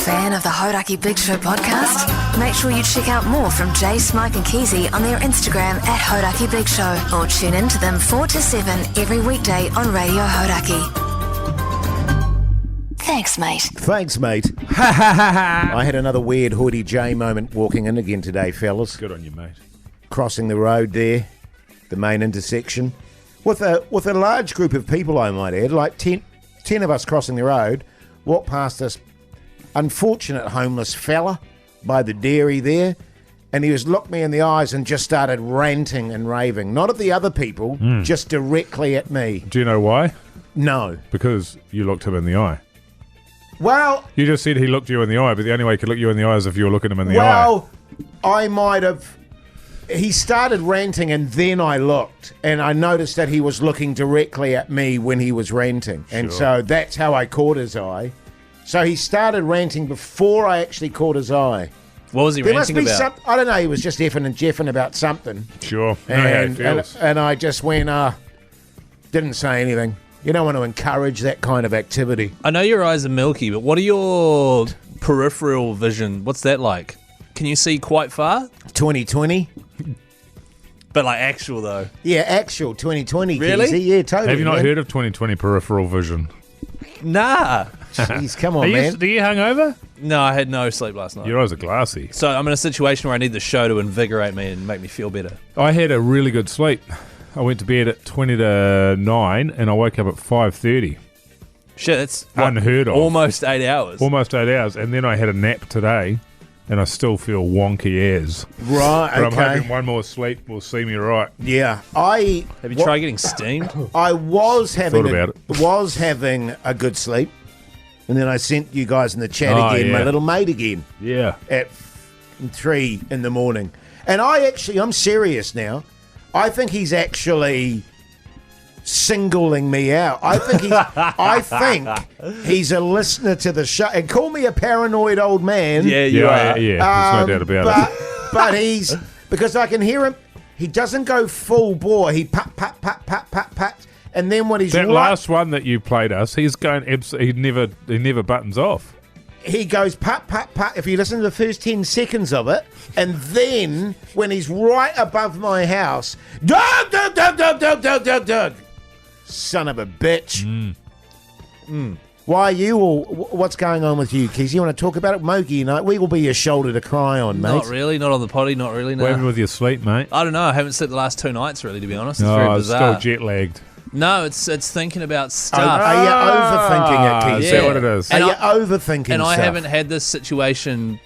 fan of the Hodaki Big Show podcast? Make sure you check out more from Jay, Smike and Keezy on their Instagram at Hodaki Big Show, or tune in to them 4 to 7 every weekday on Radio Hodaki. Thanks, mate. Thanks, mate. I had another weird Hoodie J moment walking in again today, fellas. Good on you, mate. Crossing the road there, the main intersection, with a large group of people, I might add, like 10 of us crossing the road, walked past this unfortunate homeless fella by the dairy there, and he looked me in the eyes and just started ranting and raving. Not at the other people, just directly at me. Do you know why? No. Because you looked him in the eye. Well... You just said he looked you in the eye, but the only way he could look you in the eye is if you were looking him in the eye. Well, I might have... He started ranting and then I looked and I noticed that he was looking directly at me when he was ranting. And so that's how I caught his eye. So he started ranting before I actually caught his eye. What was he ranting about? I don't know, he was just effing and jeffing about something. Sure. And I just went, didn't say anything. You don't want to encourage that kind of activity. I know your eyes are milky, but what are your peripheral vision? What's that like? Can you see quite far? 2020. But like actual though? Yeah, actual 2020. Really? Keezy. Yeah, totally. Have you not heard of 2020 peripheral vision? Nah. Jeez, come on, man. Are you hungover? No, I had no sleep last night. Your eyes are glassy. So I'm in a situation where I need the show to invigorate me and make me feel better. I had a really good sleep. I went to bed at 20 to 9 and I woke up at 5:30. Shit, that's unheard of. Almost 8 hours. Almost 8 hours. And then I had a nap today and I still feel wonky as. Right, but okay. I'm hoping one more sleep will see me right. Yeah. Have you tried getting steamed? I was having Thought having a good sleep. And then I sent you guys in the chat again, my little mate again. Yeah. At 3 in the morning. And I'm serious now. I think he's actually singling me out. I think he's a listener to the show. And call me a paranoid old man. Yeah, you are. Yeah, there's no doubt about it. But he's, because I can hear him, he doesn't go full bore. He pat. And then when he's that last one that you played us, he's going. He never buttons off. He goes pat. If you listen to the first 10 seconds of it, and then when he's right above my house, dog. Son of a bitch. Why are you all? What's going on with you, Keezy? You want to talk about it, Mogi? We will be your shoulder to cry on, mate. Not really. Not on the potty. Not really. No. What happened with your sleep, mate? I don't know. I haven't slept the last 2 nights, really, to be honest. It's very bizarre. Still jet lagged. No, it's thinking about stuff. Are you overthinking it, Keezy? Is that what it is? Are you overthinking And stuff? I haven't had this situation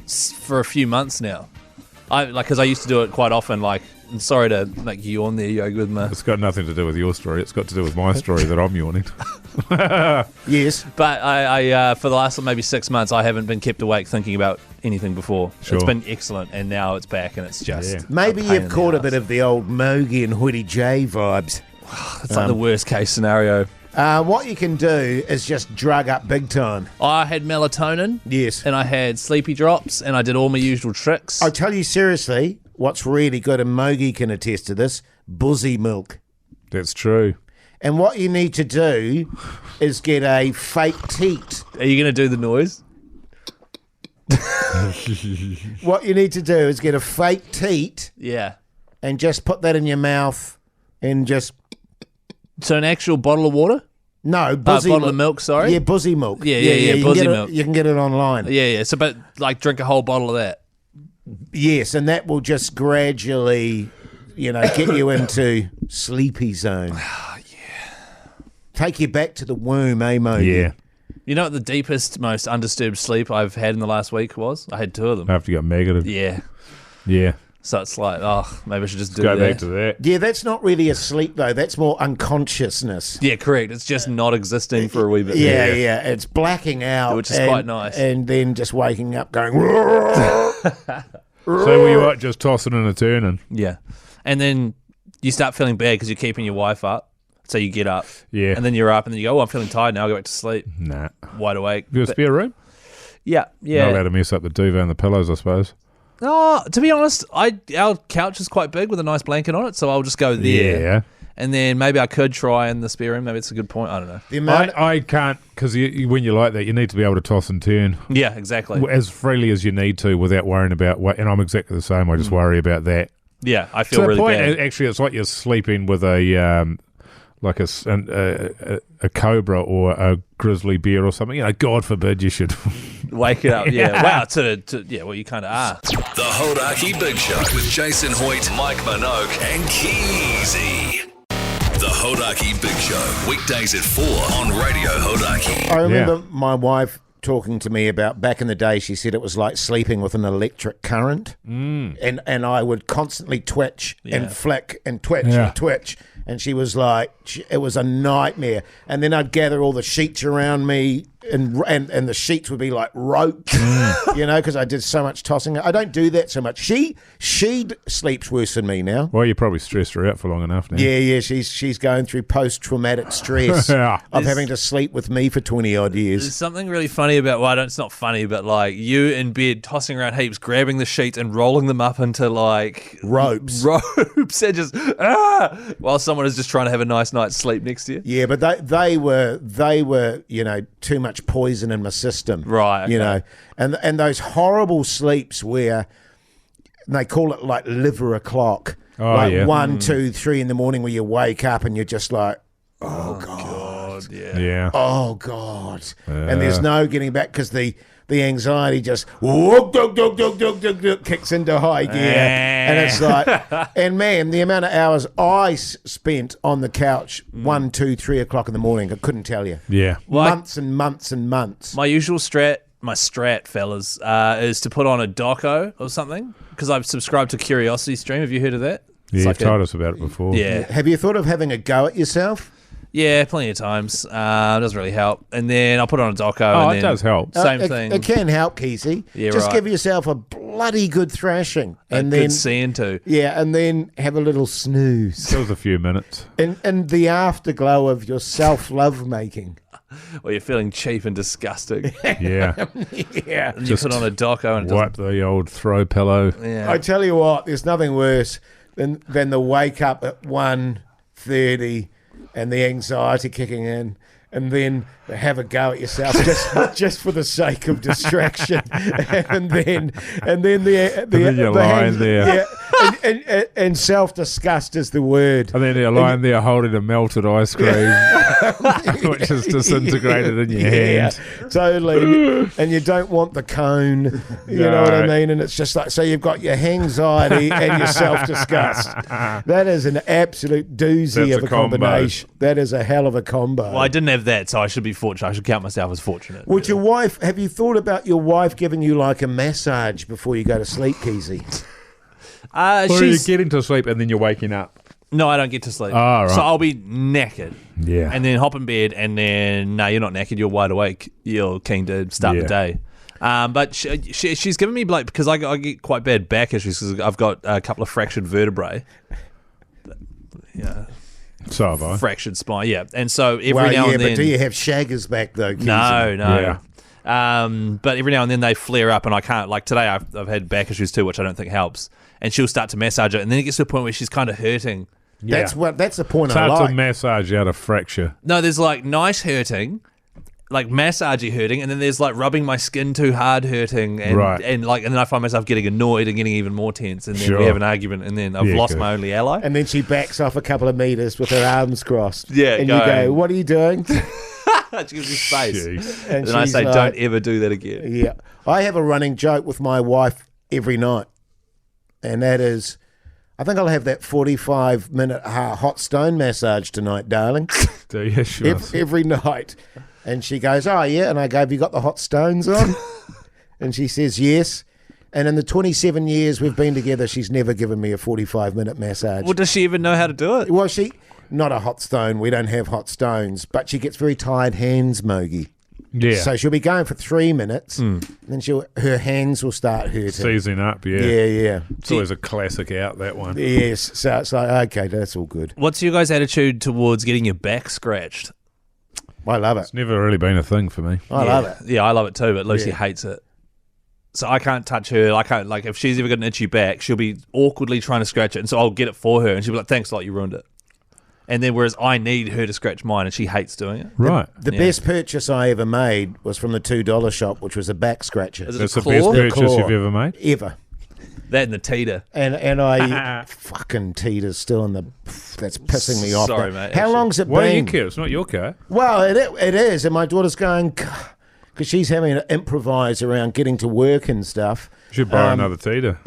for a few months now. Because I used to do it quite often. I'm sorry to make you yawn there, Yogi, with my... It's got nothing to do with your story. It's got to do with my story that I'm yawning. Yes. But I for the last maybe 6 months, I haven't been kept awake thinking about anything before. Sure. It's been excellent, and now it's back, and it's just... Yeah. Maybe you've caught a bit of the old Mogi and Hoodie J vibes. It's like the worst case scenario. What you can do is just drug up big time. I had melatonin. Yes. And I had sleepy drops, and I did all my usual tricks. I tell you seriously, what's really good, and Mogi can attest to this, buzzy milk. That's true. And what you need to do is get a fake teat. Are you going to do the noise? What you need to do is get a fake teat. Yeah. And just put that in your mouth and just... So an actual bottle of water? No, buzzy bottle of milk, sorry? Yeah, buzzy milk. Yeah, buzzy milk. You can get it online. Yeah. So, but drink a whole bottle of that. Yes, and that will just gradually, get you into sleepy zone. Oh, yeah. Take you back to the womb, eh, Mogi? Yeah. You know what the deepest, most undisturbed sleep I've had in the last week was? I had 2 of them. After you got maggoted. Yeah. Yeah. So it's like, maybe I should just Go back to that. Yeah, that's not really a sleep, though. That's more unconsciousness. Yeah, correct. It's just not existing for a wee bit. Yeah. It's blacking out. Which is quite nice. And then just waking up going... So were you just tossing and turning? Yeah. And then you start feeling bad because you're keeping your wife up. So you get up. Yeah. And then you're up and then you go, I'm feeling tired now. I'll go back to sleep. Nah. Wide awake. You got a spare room? Yeah. Not allowed to mess up the duvet and the pillows, I suppose. Oh, to be honest, our couch is quite big with a nice blanket on it, so I'll just go there. Yeah. And then maybe I could try in the spare room. Maybe it's a good point. I don't know. The amount I can't, because when you're like that, you need to be able to toss and turn Yeah, exactly. as freely as you need to without worrying about weight. And I'm exactly the same. I just worry about that. Yeah, I To feel the really point, bad. actually, it's like you're sleeping with a cobra or a grizzly bear or something. God forbid you should. Wake it up. Yeah. Wow. Well, you kind of are. The Hodaki Big Show with Jason Hoyt, Mike Minogue, and Keezy. The Hodaki Big Show, weekdays at 4 on Radio Hodaki. I remember my wife talking to me about back in the day. She said it was like sleeping with an electric current, and I would constantly twitch and flick and twitch and twitch. And she was like, it was a nightmare. And then I'd gather all the sheets around me, and the sheets would be like rope, because I did so much tossing. I don't do that so much. She sleeps worse than me now. Well, you probably stressed her out for long enough now. Yeah, she's going through post-traumatic stress of having to sleep with me for 20-odd years. There's something really funny about, it's not funny, but like you in bed tossing around heaps, grabbing the sheets and rolling them up into like Ropes, and just while someone is just trying to have a nice night's sleep next to you. Yeah, but they were too much poison in my system, Right, okay. and those horrible sleeps where they call it like liver o'clock, Oh, yeah. 1, 2, 3 in the morning, where you wake up and you're just like, oh god, Yeah. oh god, and there's no getting back because the anxiety just whoop, dug, dug, dug, dug, dug, dug, kicks into high gear, and it's like, and man, the amount of hours I spent on the couch 1, 2, 3 o'clock in the morning, I couldn't tell you. Yeah. Months and months and months. My usual strat, fellas, is to put on a doco or something, because I've subscribed to Curiosity Stream. Have you heard of that? Yeah, you've told us about it before. Yeah. Have you thought of having a go at yourself? Yeah, plenty of times. It doesn't really help. And then I'll put on a doco. Oh, and it then does help. Same It- thing. It can help, Keezy. Yeah, Just right. give yourself a bloody good thrashing, and good then seeing too. yeah, and then have a little snooze, It was a few minutes. and the afterglow of your self-love making. Or you're feeling cheap and disgusting. Yeah. Yeah. And you put on a doco and it Wipe the old throw pillow. doesn't. Yeah. I tell you what, there's nothing worse than the wake up at 1:30 and the anxiety kicking in, and then have a go at yourself just for the sake of distraction, and then then you're lying there. yeah, and self disgust is the word. And then you're lying there holding a melted ice cream, which is disintegrated in your hand. Totally. And you don't want the cone, you know what I mean? And it's just like, so you've got your anxiety and your self-disgust. That is an absolute doozy That's of a a combo. combination. That is a hell of a combo. Well, I didn't have that, so I should be fortunate. I should count myself as fortunate. Would your wife, have you thought about your wife giving you like a massage before you go to sleep, Keezy? Or are you She's getting to sleep and then you're waking up? No, I don't get to sleep. Oh, right. So I'll be knackered. Yeah. And then hop in bed, and then, no, you're not knackered, you're wide awake. You're keen to start the day. But she's given me, like, because I get quite bad back issues because I've got a couple of fractured vertebrae. Yeah. So have I. Fractured spine, yeah. And so every now and then. But do you have shaggers back though, Keezy? No. Yeah. But every now and then they flare up, and I can't. Like today, I've had back issues too, which I don't think helps. And she'll start to massage it, and then it gets to a point where she's kind of hurting. That's the point It's I hard like. to massage out a fracture. No, there's like nice hurting, like massagey hurting, and then there's like rubbing my skin too hard hurting, and Right. and then I find myself getting annoyed and getting even more tense, and then Sure. we have an argument, and then I've Yeah, lost good. my only ally. And then she backs off a couple of meters with her arms crossed. Yeah, and you going- go, "What are you doing?" She gives me space, Jeez. And and I she's say, like- "Don't ever do that again." Yeah, I have a running joke with my wife every night, and that is, I think I'll have that 45-minute hot stone massage tonight, darling. Do you? Sure. every night. And she goes, "Oh yeah," and I go, "Have you got the hot stones on?" And she says, "Yes." And in the 27 years we've been together, she's never given me a 45-minute massage. Well, does she even know how to do it? Well, not a hot stone. We don't have hot stones, but she gets very tired hands, Mogi. Yeah. So she'll be going for 3 minutes, and then her hands will start hurting. Seizing up, yeah. Yeah. It's always a classic out, that one. Yes. So it's like, okay, that's all good. What's your guys' attitude towards getting your back scratched? I love it. It's never really been a thing for me. I love it. Yeah, I love it too, but Lucy Yeah. hates it. So I can't touch her. I can't, like, if she's ever got an itchy back, she'll be awkwardly trying to scratch it. And so I'll get it for her. And she'll be like, thanks a lot, you ruined it. And then whereas I need her to scratch mine and she hates doing it. Right. The best purchase I ever made was from the $2 shop, which was a back scratcher. Is it That's a the best claw? purchase Claw. you've ever made? Ever. That and the teeter. And I fucking teeter's still in the. That's pissing me off. Sorry, now. mate, How actually. long's it Why do you been? care? It's not your car. Well, it is, and my daughter's going because she's having to improvise around getting to work and stuff. You should borrow another teeter.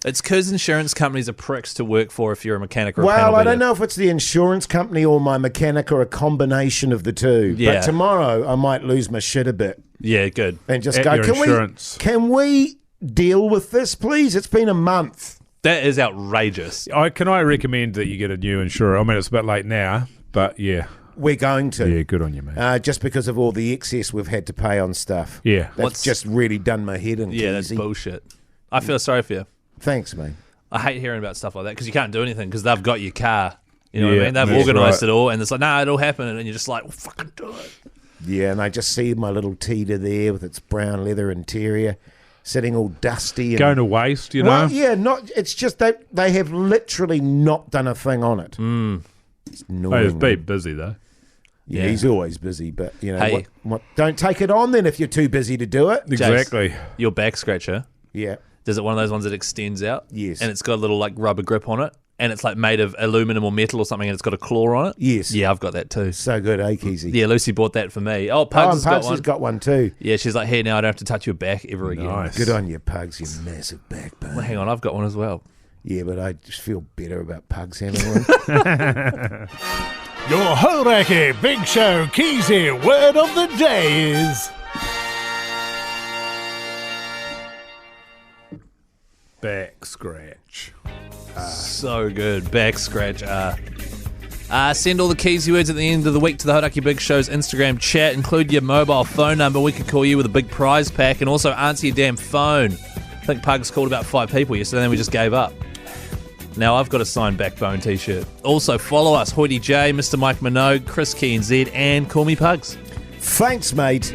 It's because insurance companies are pricks to work for if you're a mechanic or a panel Well, I beater. don't know if it's the insurance company or my mechanic or a combination of the two. Yeah. But tomorrow I might lose my shit a bit Yeah, good. and just At go. your insurance. Can we deal with this, please? It's been a month. That is outrageous. Can I recommend that you get a new insurer? I mean, it's a bit late now, but yeah. We're going to. Yeah, good on you, mate. Just because of all the excess we've had to pay on stuff. Yeah. That's just really done my head in. Yeah, that's Keezy. bullshit. I feel sorry for you. Thanks, mate. I hate hearing about stuff like that because you can't do anything because they've got your car. You know what I Yeah, mean? They've that's organised right. it all, and it's like, nah, it'll happen, and you're just like, well, fucking do it. Yeah, and I just see my little teeter there with its brown leather interior, sitting all dusty. And, Going to waste, you know? well, yeah, it's just they have literally not done a thing on it. It's Hey, annoying. it's been busy, though. Yeah, Yeah. he's always busy, but you know Hey. what? Don't take it on then if you're too busy to do it. Exactly. Your back scratcher, Yeah, is it one of those ones that extends out? Yes. And it's got a little like rubber grip on it, and it's like made of aluminum or metal or something, and it's got a claw on it? yes. Yeah, I've got that too. So good, eh, Keezy? Yeah, Lucy bought that for me. Oh, Oh, Pugs and has got Pugs one. has got one too. Yeah, she's like, here, now I don't have to touch your back ever again. Nice. Good on you, Pugs, you massive backbone. Well, hang on, I've got one as well. Yeah, but I just feel better about Pugs having one. Your Horaki Big Show Keezy word of the day is Back scratch. So good. Back scratch. Send all the Keezy words at the end of the week to the Hodaki Big Show's Instagram chat. Include your mobile phone number. We could call you with a big prize pack and also answer your damn phone. I think Pugs called about 5 people yesterday and we just gave up. Now I've got a signed Backbone t-shirt. Also follow us, Hoity J, Mr. Mike Minogue, Chris Key and Z, and Call Me Pugs. Thanks, mate.